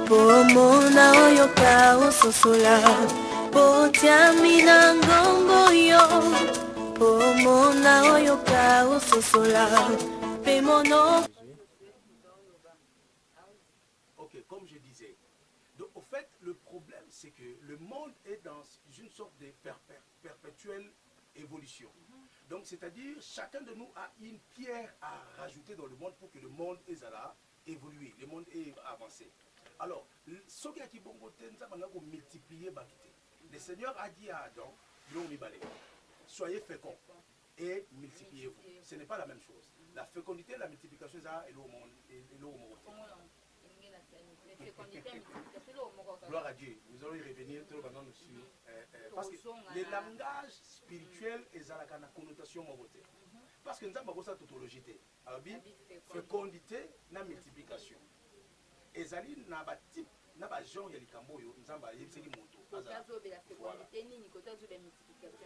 Pomona oyoka ososola potiamina ngombo yo Pomona oyoka ososola pemono. Ok, comme je disais, donc au fait le problème c'est que le monde est dans une sorte de perpétuelle évolution. Donc c'est-à-dire chacun de nous a une pierre à rajouter dans le monde pour que le monde ait évolué, le monde ait avancé. Alors, ce qui a multiplier. Le Seigneur a dit à Adam, soyez féconds et multipliez-vous. Ce n'est pas la même chose. La fécondité et la multiplication, c'est l'eau. Gloire à Dieu. Nous allons y revenir tout le monde sur. Parce que le langage spirituel est à la connotation. Parce que nous avons une tautologie. Fécondité et multiplication. Ezali na ba type na ba genre ya likambo yo nzamba yebiseli moto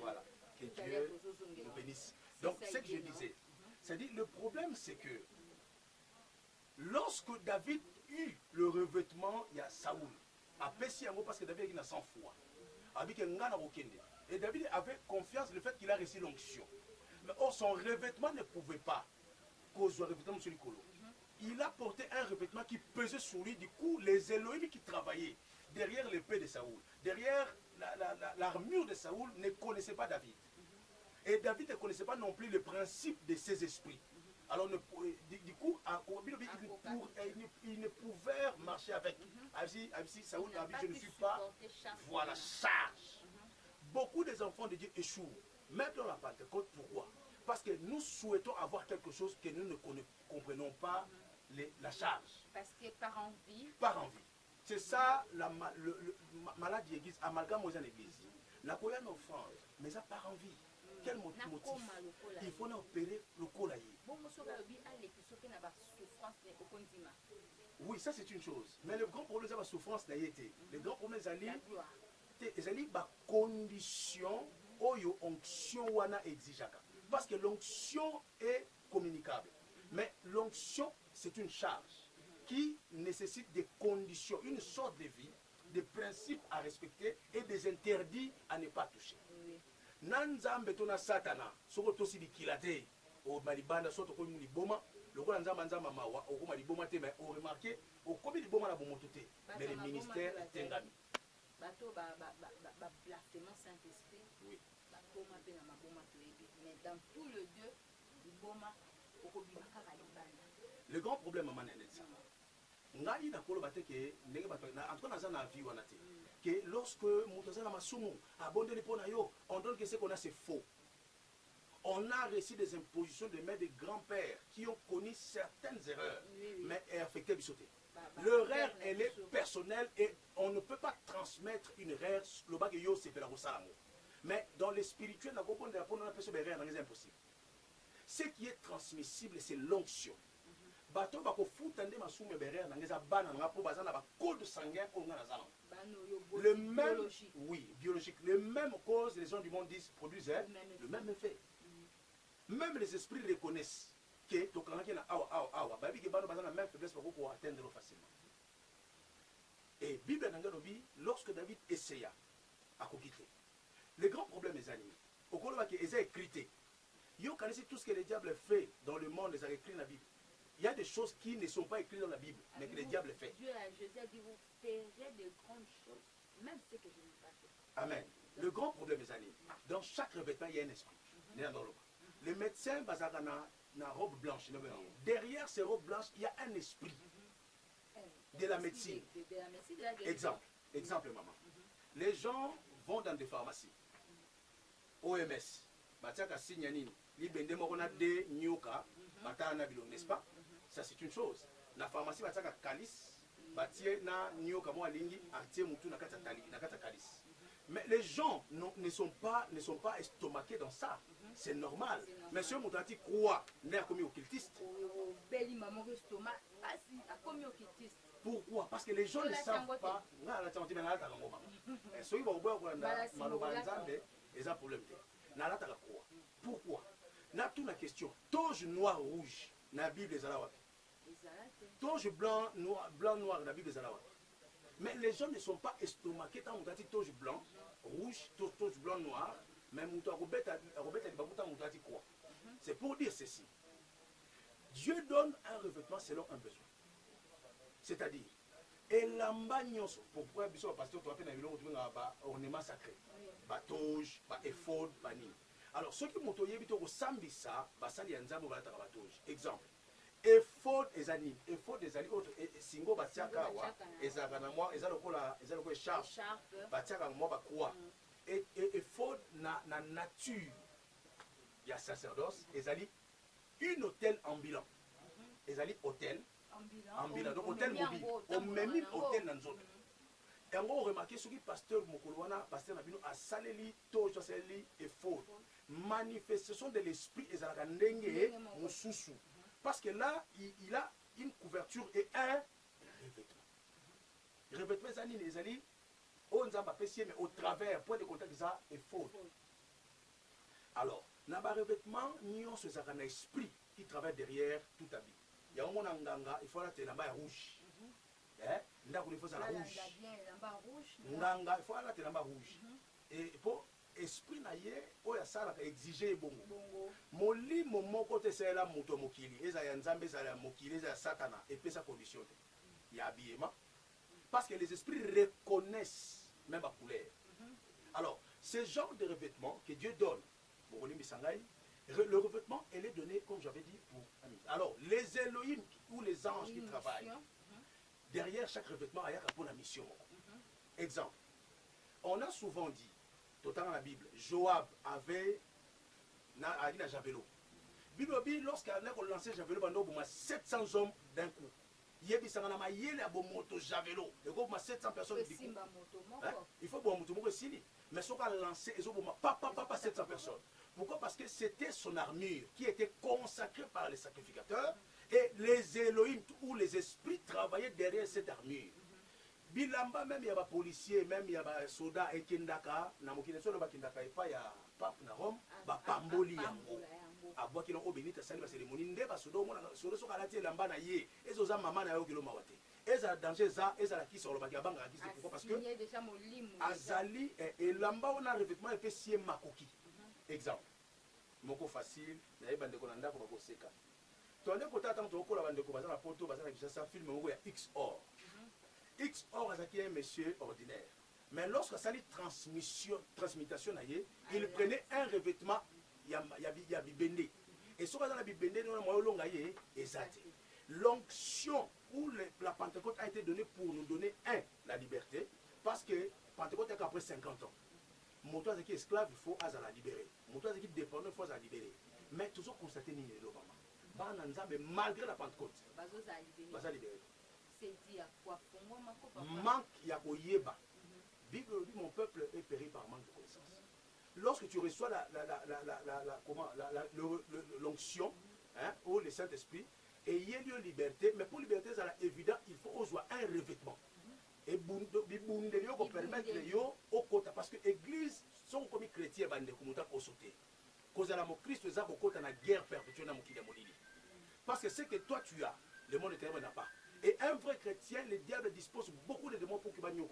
voilà que Dieu nous bénisse. Donc ce que je disais, c'est-à-dire le problème c'est que lorsque David eut le revêtement il y a Saoul apesi yango parce que David a 100 fois abike ngana okende et David avait confiance le fait qu'il a reçu l'onction, mais or son revêtement ne pouvait pas cause revêtement sur le colo. Il a porté un revêtement qui pesait sur lui. Du coup, les Elohim qui travaillaient derrière l'épée de Saoul, derrière l'armure de Saoul, ne connaissaient pas David. Et David ne connaissait pas non plus le principe de ses esprits. Alors, du coup, il ne pouvait marcher avec. Saoul a dit, je ne suis pas. Voilà, charge. Beaucoup des enfants de Dieu échouent. Même dans la Pentecôte, pourquoi? Parce que nous souhaitons avoir quelque chose que nous ne comprenons pas. La charge. Parce que par envie. Par envie. C'est ça la maladie église, amalgame aux églises. La koya offrande, mais ça par envie. Quel motif? Il faut opérer le colaïe. Oui, ça c'est une chose. Mais le grand problème c'est la souffrance n'a été. Le grand problème c'est la condition oyo onction wana exigaka. Parce que l'onction est communicable. Mais l'onction, c'est une charge qui nécessite des conditions, une sorte de vie, des principes à respecter et des interdits à ne pas toucher. Nanzambe tona satana, soko tosi bikilate, au malibanda soto ko ni boma, le ko nzamba nzamba mawa, au ko maliboma te mais on remarqué, au kobi liboma na bomotote, mais le ministère est tengami. Bateau blasphème Saint-Esprit. Oui. Mais dans tout le Dieu, liboma. Le grand problème c'est ça. Ngai na kolo bate ke ndenge bato na en tout cas na vie wana te que lorsque motoza na masumu abondeli pona yo on donne que ce qu'on a c'est faux. On a reçu des impositions de mères de grands-pères qui ont connu certaines erreurs mais affecté bisoté. L'erreur elle est personnelle et on ne peut pas transmettre une erreur le bas que yo c'est la rosalamo. Mais dans le spirituel na comprendre la pona na personne erreur c'est impossible. Ce qui est transmissible, c'est l'onction. Bato bako futande masume berère nangeza bana nga po bazana ba code sanguin ko nga nazala. Le même oui, biologique, le même cause les gens du monde disent produisent le même effet. Même les esprits reconnaissent que to kana na awa babi ke bana bazana même faiblesse pour atteindre facilement. Et Bible nangalobi lorsque David essaya à kokite. Le grand problème est animé. Au koloba ke eza écrité. Vous connaissez tout ce que le diable fait dans le monde, les a écrits dans la Bible. Il y a des choses qui ne sont pas écrites dans la Bible, mais que le diable fait. Dieu a dit, vous ferez de grandes choses, même ce que je n'ai pas fait. Amen. Le grand problème, mes amis, dans chaque revêtement, il y a un esprit. Les médecins, na robe blanche. Derrière ces robes blanches, il y a un esprit de la médecine. Exemple, maman. Les gens vont dans des pharmacies. OMS. Batiaka signanini libende morona de nyoka batana bilo n'est-ce pas? Ça c'est une chose. La pharmacie batiaka calice batie na nyoka mo alingi atie mutu na kata calice. Mais les gens ne sont pas estomaqués dans ça. C'est normal. Monsieur Moutati croit n'est comme occultiste. Pourquoi? Parce que les gens ne savent pas. Pourquoi? Na tout la question. Toge noir rouge na Bible ezala wapi? Toge blanc noir na Bible ezala wapi? Mais les gens ne sont pas estomaqués tant on a dit toge blanc, rouge, toge blanc, noir. Mais c'est pour dire ceci. Dieu donne un revêtement selon un besoin. C'est-à-dire, et l'amba nyonso, pourquoi le pasteur tu as fait un ornement sacré, batoge, éphod, bani. Alors ceux qui m'ont dit que sambisa, basali yanzambo balata batoge. Exemple, éphod ezani, éphod ezali autre singo batiaka wa, ezaka na moi, ezalokola écharpe, batiaka moi bakwa. Et éphod na nature, il y a sacerdoce, ezali une hôtel ambulant. Ezali hôtel ambulant. Donc hôtel mobile. Au même hôtel dans zone. Et on a remarqué ce que pasteur Mokolowana, pasteur Nabino a saleli, tojo saleli et faux. Manifestation de l'esprit ezalaka ndenge mususu. Parce que là, il a une couverture et un revêtement. Revêtement ezali ezali on nzamba pesier mais au travers point de contact ça est faux. Alors, na ba revêtement nyonso ezalaka na esprit qui travaille derrière tout habit. Il y a un monde nganga, il faut la lamba rouge. Ndako il faut ça rouge. Nganga, il faut la lamba rouge. Et pour esprit na ye, oya sala ka exiger bongo. Moli momoko te sela moto mokili, eza ya nzambe eza ya mokili, eza ya satana et puis sa condition. Il y a habillement parce que les esprits reconnaissent même la couleur. Alors, ce genre de revêtement que Dieu donne, le revêtement, elle est donné, comme j'avais dit, pour un ministre. Alors, les Elohim ou les anges qui travaillent, derrière chaque revêtement, il y a pour la mission. Exemple, on a souvent dit, tout dans la Bible, Joab avait un javelot. Bible dit, lorsqu'on a lancé javelot, il y a 700 hommes d'un coup. Il y a 700 personnes. Il faut que moto aussi. Mais ce qu'on a lancé, il y a pas 700 personnes. Pourquoi? Parce que c'était son armure qui était consacrée par les sacrificateurs et les Elohim ou les esprits travaillaient derrière cette armure. Bilamba, même il y a des policiers, même il y a des soldats et Kendaka, Namokineso, le Bakindaka, et pas il y a Pape na Rome, Pamboli Yango. Aboua qui n'ont obéni à la cérémonie, Nde Basodo, sur le Sokalati, Lamba na ye, et Zoza Maman na Yogilo Mawate. Et ça danger ça, et ça la qui sur le Bagabanga, pourquoi? Parce que Azali et Lamba, on a revêtement et fait sié Makoki. Exemple. Moko facile, na yeba ndeko na ndako bakoseka. Tonde kota tant to kola bandeko bazana poto bazana kisasa film moko ya XOR. XOR azaki un monsieur ordinaire. Mais lorsque ça dit transmutation naie, il prenait un revêtement ya bibende. Et ce que la bibende no moyo longa ye ezate. L'onction où la Pentecôte a été donnée pour nous donner la liberté parce que Pentecôte est après 50 ans. Moto qui est esclave, il faut la libérer. Moto qui est dépendant, il faut la libérer. Mais toujours constater ni le moment. Mais malgré la Pentecôte, baza libérer. C'est dit à quoi pour moi manque ya koyeba. Bible dit mon peuple est péri par manque de connaissance. Lorsque tu reçois l'onction ou le Saint-Esprit, et il y a lieu liberté, mais pour liberté, c'est évident, il faut avoir un revêtement. Et Bundélio pour permettre yo au côté parce que l'église sont comme chrétiens bande kumuta ko sauter. Cause à la Christ nous a beaucoup dans la guerre perpétuelle dans mokili molili. Parce que ce que toi tu as, le monde intérieur n'a pas. Et un vrai chrétien, le diable dispose beaucoup de démons pour qu'il va nous.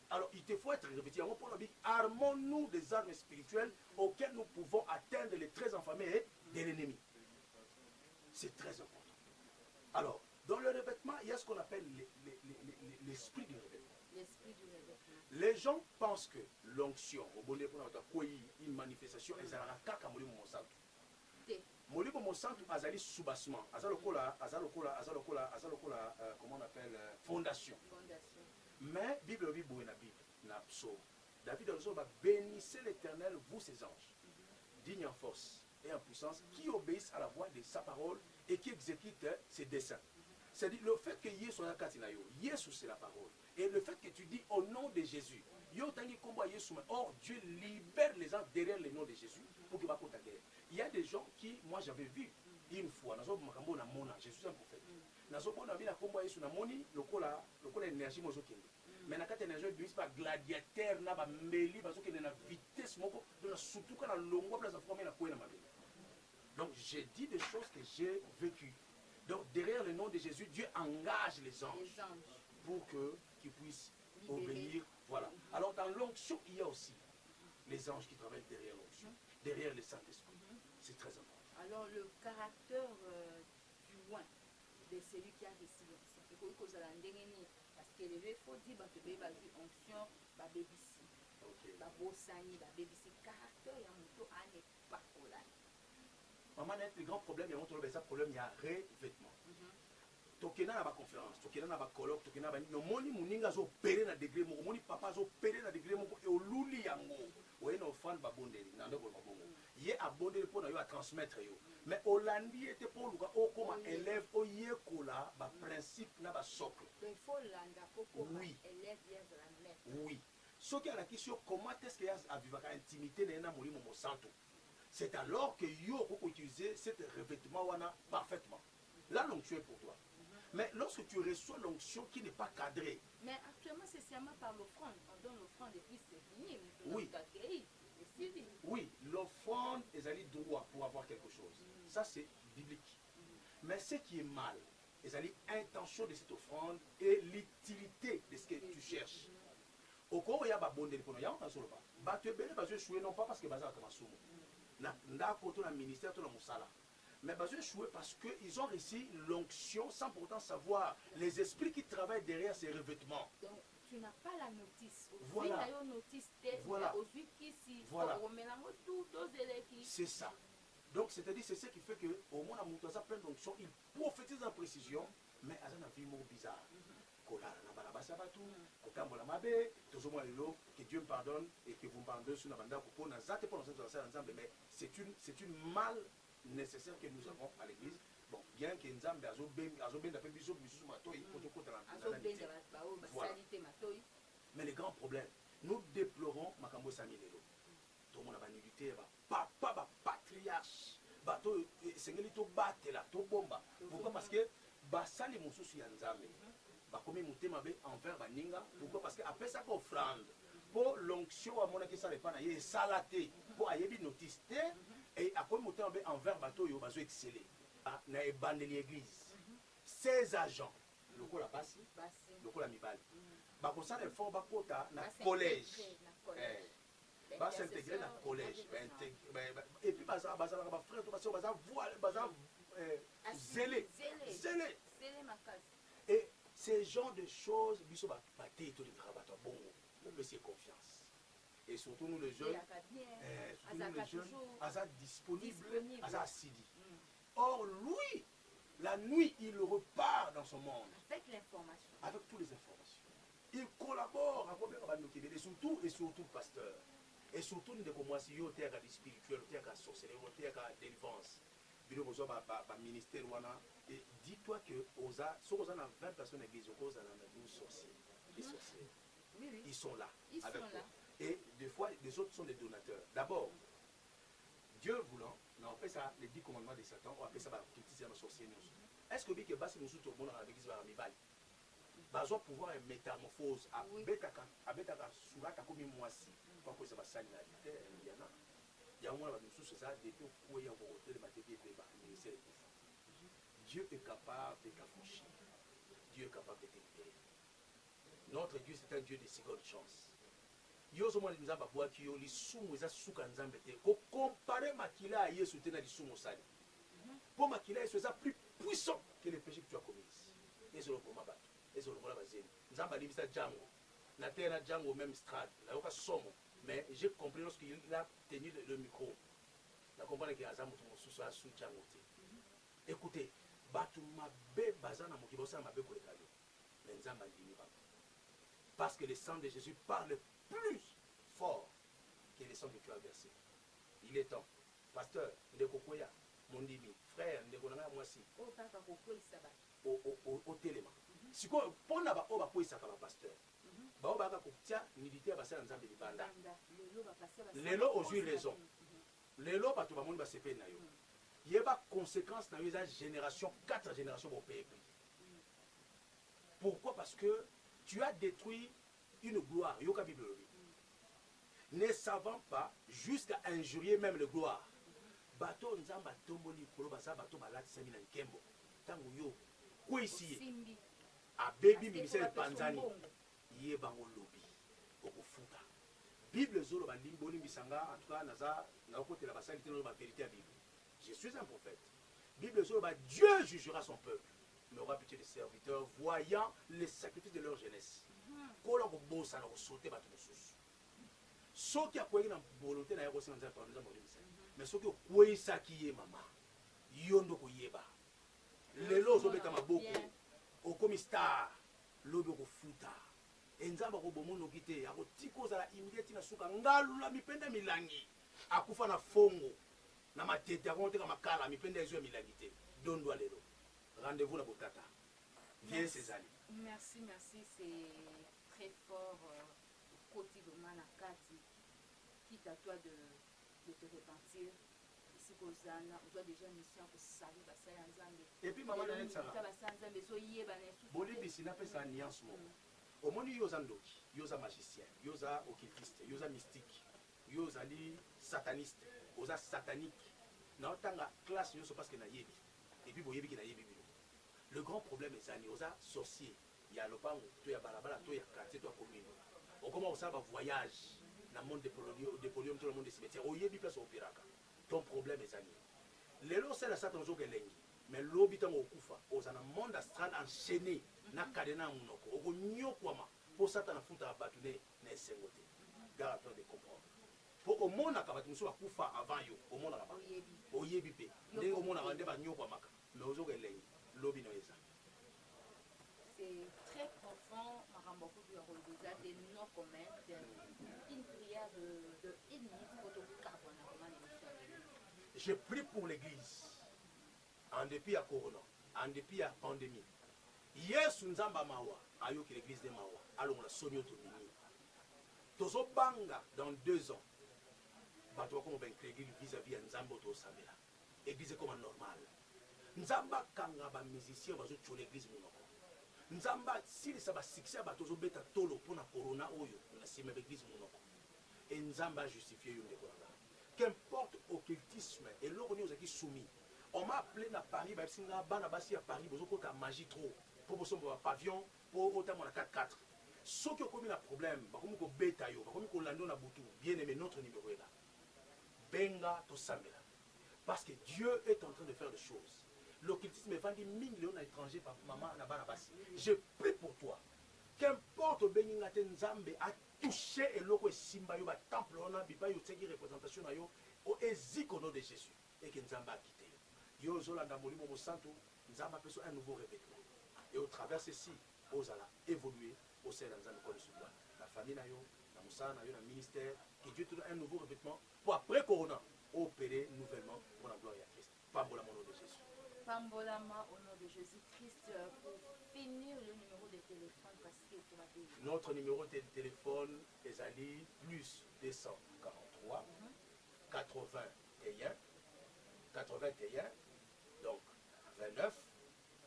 Alors il te faut être revêtu. Pour la vie, armons-nous des armes spirituelles auxquelles nous pouvons atteindre les traits enflammés de l'ennemi. C'est très important. Alors, dans le revêtement, il y a ce qu'on appelle l'esprit du revêtement. Les gens pensent que l'onction, une manifestation, elle a kaka molimo monsanto. Molimo monsanto azali soubassement, azalokola, comment on appelle, fondation. Mais Bible dit na Bible, na psaume. David a dit bénissez l'Éternel, vous ses anges, dignes en force et en puissance, qui obéissent à la voix de sa parole et qui exécutent ses desseins. C'est-à-dire le fait que Yesu soit Katinayo, Yesu c'est la parole. Et le fait que tu dis au nom de Jésus, or Dieu libère les gens derrière le nom de Jésus pour qu'ils ne soient pas guerre. Il y a des gens qui, moi j'avais vu une fois, je suis un prophète. Énergie, mais na kati énergie bis pas gladiateur na ba mbeli bazo ke na vitesse moko surtout quand la longo place formé na koena mabeli. Donc j'ai dit des choses que j'ai vécues. Donc derrière le nom de Jésus, Dieu engage les anges. pour qu'ils puissent Libérer. obéir. Voilà. Alors dans l'onction, il y a aussi les anges qui travaillent derrière l'onction, derrière le Saint-Esprit. C'est très important. Alors, le caractère du loin de celui qui a reçu l'onction, c'est que vous allez en parce que il faut dire que tu as une onction, tu Ok. babosani, babebisi, caractère, il y a un peu à ne pas coller. Maman, le grand problème, il y a un problème, il y a revêtement. Tokena na ba conférence, tokena na ba colloque, tokena ba no moni muninga zo opérer na degré moko, moni papa zo opérer na degré moko et oluli yango. Oye na offrande ba bondeli, na ndeko ba bongo. Ye abondeli pour na yo a transmettre yo. Mais Hollandi était pour luka okoma élève oyekola ba principe na ba socle. Il faut l'anda pour Oui. élève vient de la mettre. Oui. Ce qui a la question, comment est-ce qu'il y a vivre intimité na molimo mo santo? C'est alors que yo peut utiliser cet revêtement wana parfaitement. Là l'onction est pour toi. Mais lorsque tu reçois l'onction qui n'est pas cadrée. Mais actuellement, c'est seulement par l'offrande. On donne l'offrande et puis c'est fini. Oui. Oui, l'offrande est allé droit pour avoir quelque chose. Ça, c'est biblique. Mais ce qui est mal, est allé intention de cette offrande et l'utilité de ce que tu cherches. Au cas où il y a des bonnes dépenses, il y a un seul pas. Tu es bien parce que je non pas parce que bazar comme ça. N'a pas ministère, tout le musala. Mais parce que parce qu'ils ont reçu l'onction sans pourtant savoir les esprits qui travaillent derrière ces revêtements. Donc, tu n'as pas la notice. Voilà. Voilà. Voilà. C'est ça. Donc, c'est-à-dire, c'est ce qui fait qu'au moins, à plein d'onction, il prophétise en précision, mais à un vie bizarre. Que Dieu me pardonne et que vous me pardonnez sur la bande pour mais c'est une mal nécessaire que nous avons à l'église. Bon, bien que nous avons mais le grand problème, nous déplorons Makambo Samilelo. Tout le monde a nudité, papa, patriarche, bateau, c'est battre là, tout bomba. Pourquoi? Parce que Basali Moussou Yanzame. Comme envers Baninga, pourquoi? Parce qu'après ça, offrande, pour l'onction à mon avis, ça n'est pas salaté, pour ayebi notice, et après, envers bateau, il va exceller. Dans les bandes de l'église, 16 agents, le coup la basse, le coup la mibale. Comme ça, il faut que collège. Va s'intégrer dans le collège. Et puis, zélé. Et ces genres de choses, c'est confiance. Et surtout nous les jeunes, disponible, assidu. Or, lui, la nuit, il repart dans son monde. Avec l'information. Avec toutes les informations. Il collabore avec et surtout pasteur. Et surtout, nous devons commencer à faire des spirituels, à faire des sorcellerie, à faire des délivrances. Ministère, et dis-toi que si on a 20 personnes à l'église, on a 12 sorciers. Les sorciers. Oui, oui. Ils sont là. Ils sont là. Et des fois, les autres sont des donateurs. D'abord, Dieu voulant, on appelle ça les 10 commandements de Satan, on appelle ça les sorciers. Est-ce que bien que nous sommes tout le monde dans l'église va besoin de pouvoir une métamorphose à Betaka Suraka comme moi si quand ça va s'aligner il y en a. Il y a un moment où c'est ça depuis où il y a encore le matériel ministère. Dieu est capable de t'affranchir. Dieu est capable de te libérer. Notre Dieu c'est un Dieu de seconde chance. Yozo mwana nzamba bwa kiyo lisumu eza suka nzambe te. Ko comparer makila à Yesu te na lisumu sali. Pour makila Yesu est plus puissant que les péchés que tu as commis. Yesu le combat. Yesu le combat bazeni. Nzamba libisa jango. Na terre na jango même strade. Na yoka somo. Mais j'ai compris lorsqu'il a tenu le micro. Na comprendre que azamu to mosusu asu jango te. Écoutez, batu mabe bazana mokibosa mabe ko ekalo. Mais nzamba limi ba. Parce que le sang de Jésus parle plus fort que le sang que tu as versé. Il est temps. Pasteur, Ndekokoya, Mondimi, frère, Ndekonanga Mwasi, au téléma. Si vous prenez un pasteur, vous avez un nudité à passer dans Zambé de Banda. Lélo aujourd'hui raison. Lélo, tout le monde va se faire. Il y a des conséquences dans les générations, 4 générations au pays. Pourquoi? Parce que tu as détruit une gloire. Yoka Bible. Ne savant pas jusqu'à injurier même le gloire. Bateau nzamba tomboli kolo basa bateau balati sami na nkembo. Tango yo ko ici. abebi ministère panzani ye bango lobi okofuta Bible zolo bandimbi bolimbisanga en tout cas naza na côté la basalité dans la vérité à Bible. Je suis un prophète. Bible zolo ba Dieu jugera son peuple. Mais aura pitié des serviteurs voyant les sacrifices de leur jeunesse. Kola ko bossa na ko sauter ba tout sous. Soki akoyi na volonté na yako senza par nous amolisa. Mais soki okoyi saki ye mama. Yondo ko yeba. Lelo zo beta maboko. Okomi star lobi ko futa. Enzamba ko bomono kite akotiko za immediate na suka ngalula mipenda milangi akufa na fongo na matete akonteka makala mipenda ezo milangi te dondo lelo rendez-vous na botata viens César. Merci, c'est très fort côté vraiment na kati quitte à toi de te repentir ici kozana on doit déjà mission pour saluer basaya nzambe et puis maman na netsala basaya nzambe zo yeba na sous bolibi sina pesa alliance mo omoni yoza ndoki yoza magicien yoza occultiste yoza mystique yoza li sataniste oza satanique na otanga classe yoso parce que na yebi et puis boyebi ki na yebi bino le grand problème ezali oza sorcier ya lopango to ya balabala to ya quartier to ya commune okoma osala ba voyage na monde de polium to le monde des cimetières oyebi place opéraka ton problème ezali lelo c'est la satan zo kelengi mais lobi tango okufa oza na monde astral enchaîné na kadena munoko okonyokwama po satana futa bato na esengo te gara toi de comprendre po omonaka bato mosusu bakufa avant yo omonaka ba oyebi mpe ndenge omonaka nde banyokwamaka mais ozokelengi lobi na eza c'est très profond makambo kutu ya koloba des noms communs une prière de une minute pour tout carbone comment l'émission. Je prie pour l'église en dépit à corona en dépit à pandémie yesu nzamba mawa ayoki l'église de mawa alongola soni oyo tomini tozobanga dans 2 ans bato bakoma bainkrégile vis-à-vis ya nzambe oyo tozosambela église ekoma normal nzambe akanga bamusicien bazotiola église monoko nzambe asilisa basuccès ya bato ozobeta tolo mpona corona oyo na nsima ya baeglise monoko e nzambe ajustifie yo ndeko nanga qu'importe occultisme eloko nini ozalaki soumis on m'a appelé na Paris bayebisi nga bana basi ya Paris bozokota magie trop po bosomba bapavillon po otamona 4x4 soki okomi na problème bakomi kobeta yo bakomi kolanda na butu bien aimé notre numéro est là benga tosambela parce que Dieu est en train de faire des choses l'occultisme evandi mingi leo na étranger maman na bana basi je prie pour toi qu'importe obengi nga te nzambe atouche eloko esimba yo batemple wana bipai otiaki représentation na yo oeziki au nom de Jésus et que nzambe akite yo ozolanda molimo mosantu nzambe apesa un nouveau revêtement et au travers ceci ozala évoluer au sein de nzambe comme souba la famille na yo na mosala na yo na ministère que Dieu te donne un nouveau revêtement pour après corona opérer nouvellement pour la gloire de Christ pambola mon nom de Jésus pambolama au nom de Jésus-Christ pour finir le numéro de téléphone parce que tu vas dire notre numéro de téléphone est allé plus 243 81 donc 29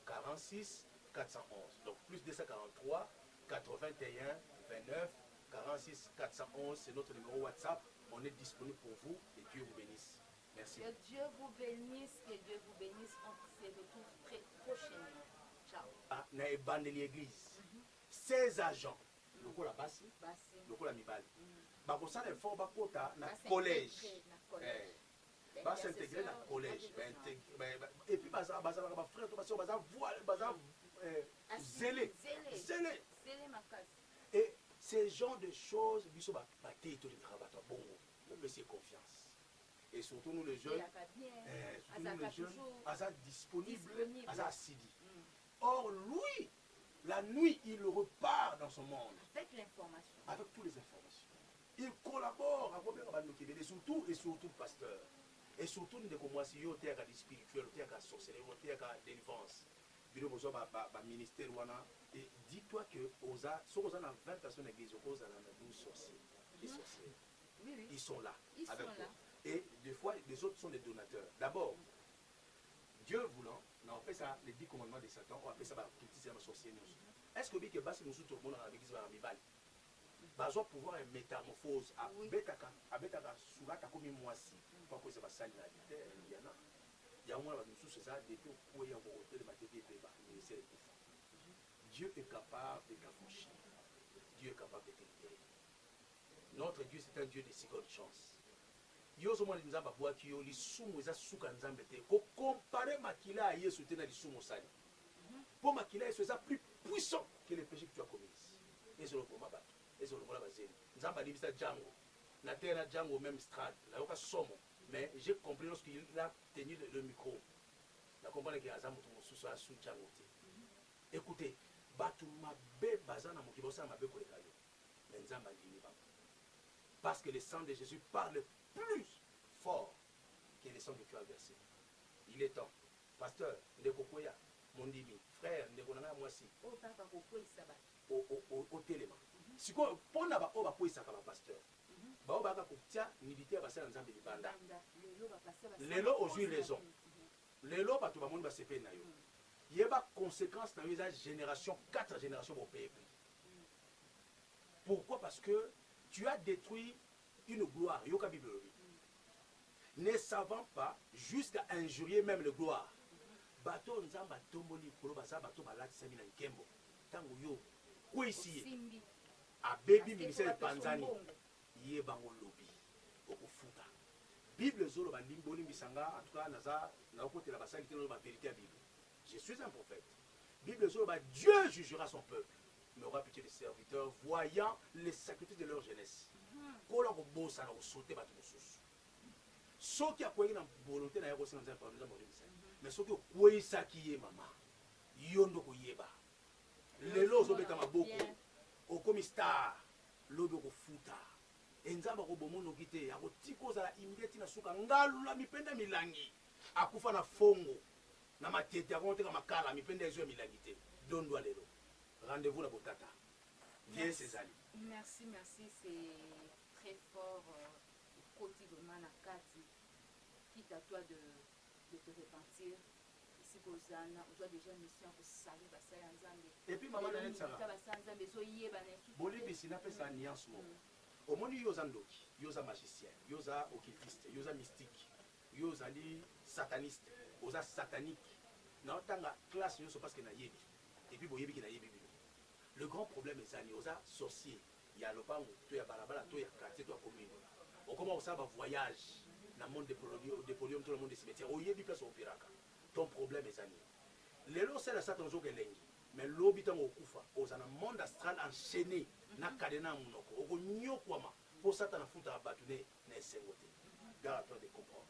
46 411 donc plus 243 81 29 46 411 c'est notre numéro WhatsApp on est disponible pour vous et Dieu vous bénisse merci que Dieu vous bénisse on se retrouve très prochainement ciao na ebandeli église 16 agents lokola basi lokola mibali bakosala effort bakota na collège basintégré na collège et puis bazalaka bafrère to baseur baza zélé et ces genre de choses biso batei tolingaka bato ya bongo opesi confiance et surtout nous les jeunes aza disponible aza assidi or lui la nuit il repart dans son monde avec l'information avec toutes les informations il collabore avec Banokébé surtout pasteur et surtout ndeko mwasi yo te ka spirituel te ka sorcellerie te ka délivrance bino bozo ba ministère wana et dis-toi que oza soko za na 20 personnes dans l'église oza na 12 sorciers les sorciers oui. Ils sont là avec toi et des fois les autres sont des donateurs d'abord Dieu voulant on appelle ça les 10 commandements de Satan on appelle ça ba cultisme de sorcier est-ce que biki basi musu to mona na l'église ba mibali bazo pouvoir une métamorphose abetaka sulata komi mwasi pas que ça va salir la vie yana ya mwana ba musu ça depuis ko ya ko hotel ba tete ba ministère Dieu est capable de t'affranchir. Dieu est capable de te libérer. Notre Dieu, c'est un Dieu de seconde chance. Yozo mwana nzamba bwaki yo lisumu eza suka nzambe te. Ko comparer makila à Yesu te na lisumu sali. Pour makila Yesu eza plus puissant que les péchés que tu as commis. Ezolo koma bato. Ezolo kola bazeli. Nzamba libisa Django. Na terre na Django même strade. La yoka somo. Mais j'ai compris lorsqu'il a tenu le micro. La comprendre que Azamu Tomosuso a sous Django. Écoutez, bato mabe bazana mokibosa mabe koleka yo. Mais nzamba ndimi ba. Parce que le sang de Jésus parle plus fort que le sang que tu as versé. Il est temps. Pasteur, Ndekokoya, Mondimi, frère, Ndekonanga Mwasi. Au téléma. Si quoi, pour n'a pas au bas ça comme pasteur. Bah, on va tia militaire passer dans Zambie Banda. L'élo aux eu raison. L'élo, pas tout le monde va se faire naïo. Il y a pas conséquence dans les générations, 4 générations au pays. Pourquoi? Parce que tu as détruit une gloire. Yoka Bible. Ne savant pas jusqu'à injurier même le gloire. Bateau nzamba tomboli kolo basa bateau balati sami na nkembo. Tango yo ko ici a baby ministère Panzani yé bango lobby okufuta. Bible zolo ba limboli bisanga en tout cas naza na côté la basali tino ba vérité à Bible. Je suis un prophète. Bible zolo ba Dieu jugera son peuple. Mais aura pitié des serviteurs voyant les sacrifices de leur jeunesse. Kola ko bossa na sauter bateau mosusu. Ce qui a quoi une volonté na yako sinza par exemple mais ce que quoi ça qui est maman yondo ko yeba lelo zo beta maboko okomi star lobo ko futa enzamba ko bomono kite ya ko tiko za imediate na suka ngalula mipenda milangi akufa na fongo na matete ya konte ka makala mipenda ezo ya milangi te dondo lelo rendez-vous na botata bien César. Merci, c'est très fort. Côté de Manakati, quitte à toi de te repentir. Ici, Kozana, on doit déjà une mission pour saluer Basaya Nzambe. Et puis, maman, elle est ça. Bolivie, c'est une ça nuance. Au monde, yoza ndoki, yoza magicien, yoza occultiste, yoza mystique, yoza sataniste, yoza satanique. Non, tant la classe, yoza parce qu'il y a yebi. Et puis, boyebi qui n'a yebi. Le grand problème est ça, yoza sorcier. Il y a le pango, tu as balabala, tu as quartier, tu as commune. On commence à voyage dans le monde des poliums, tout le monde des cimetières. Au yébi place au piraka. Ton problème est ça. Les lots, c'est la satan zo kelengi. Mais l'obitant au kufa, aux un monde astral enchaîné, na kadena munoko. Au nyo kwama, pour satan a foutre à batouner, n'est sengoté. Garde-toi de comprendre.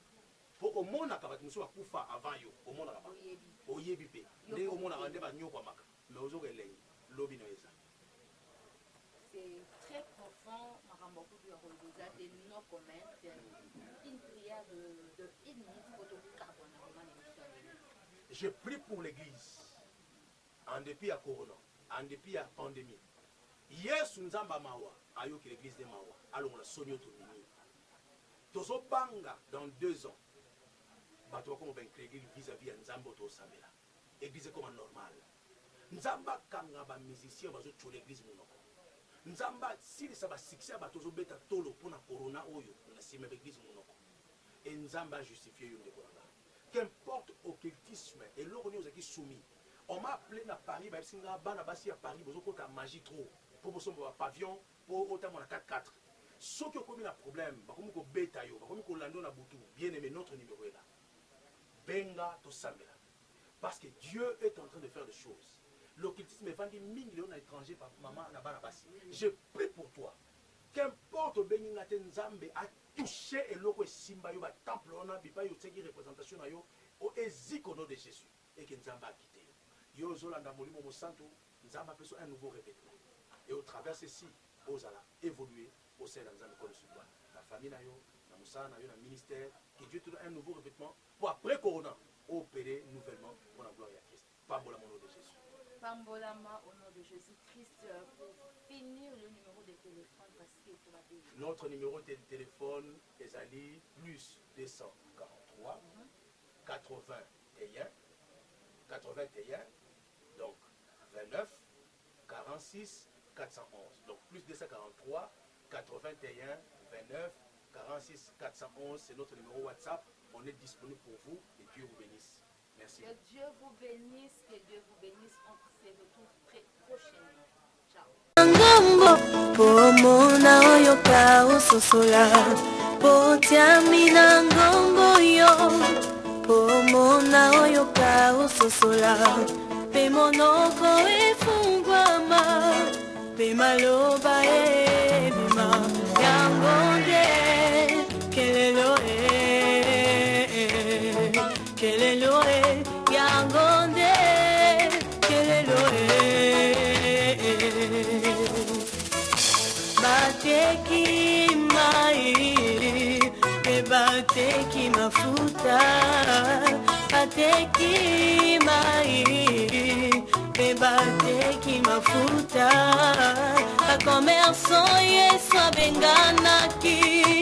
Pour au monde a kabat muso a kufa avant yo, au monde a kabat. Au yébi pe. Né au monde a rendé ba nyo kwama. Mais aux zo kelengi, l'obi no eza. C'est très profond, des noms communs, une prière de 1 minute pour tout Je prie pour l'église, en dépit à Corona, en dépit à la pandémie. Yes, nous avons mawa, ayo que l'église de mawa, allons la sonio to mini. Tozo banga dans 2 ans, bateau comme ben l'église vis-à-vis à Nzambo to Samela. Église comme normal. Nzamba kanga ba musicien bazo cho l'église monoko. Nzamba si ça va succès batozo beta tolo pour na corona oyo na sima l'église monoko. Et Nzamba justifié yo ndeko nga. Qu'importe occultisme et l'oroni aux qui soumis. On m'a appelé na Paris ba singa bana basi à Paris bozo kota magie trop pour boso ba pavillon pour autant mon 4x4. Ceux qui ont commis un problème, ba komi ko beta yo, ba komi ko lando na butu, bien aimé notre numéro est là. Benga to samela. Parce que Dieu est en train de faire des choses. L'occultisme est vendu millions d'étrangers par maman na banabasi. Je prie pour toi. Qu'importe Beningate Nzambe a touché et l'oko simba yo ba temple on a bipa yo tseki représentation na yo au eziko nom de Jésus et que Nzamba a quitté. Yo zolanda molimo mo santo Nzamba peut un nouveau revêtement. Et au travers ceci, osala évoluer au sein de Nzamba comme sur toi. La famille na yo, na musa na yo na ministère, que Dieu te donne un nouveau revêtement pour après corona opérer nouvellement pour la gloire à Christ. Pambola mon nom de Jésus. Pambolama au nom de Jésus-Christ pour finir le numéro de téléphone parce qu'il faut la payer. Notre numéro de téléphone est allé plus 243 81 donc 29 46 411 donc plus 243 81 29 46 411 c'est notre numéro WhatsApp. On est disponible pour vous et Dieu vous bénisse. Merci. Que Dieu vous bénisse, que Dieu vous bénisse. On se retrouve très pomona oyoka ososola potiamina ngombo yo pomona oyoka ososola pe monoko efungwama pe maloba ebima yango nde kelelo yango nde kelelo bateki mai pe bateki mafuta bateki mai pe bateki mafuta bakomersan yesu abenganaki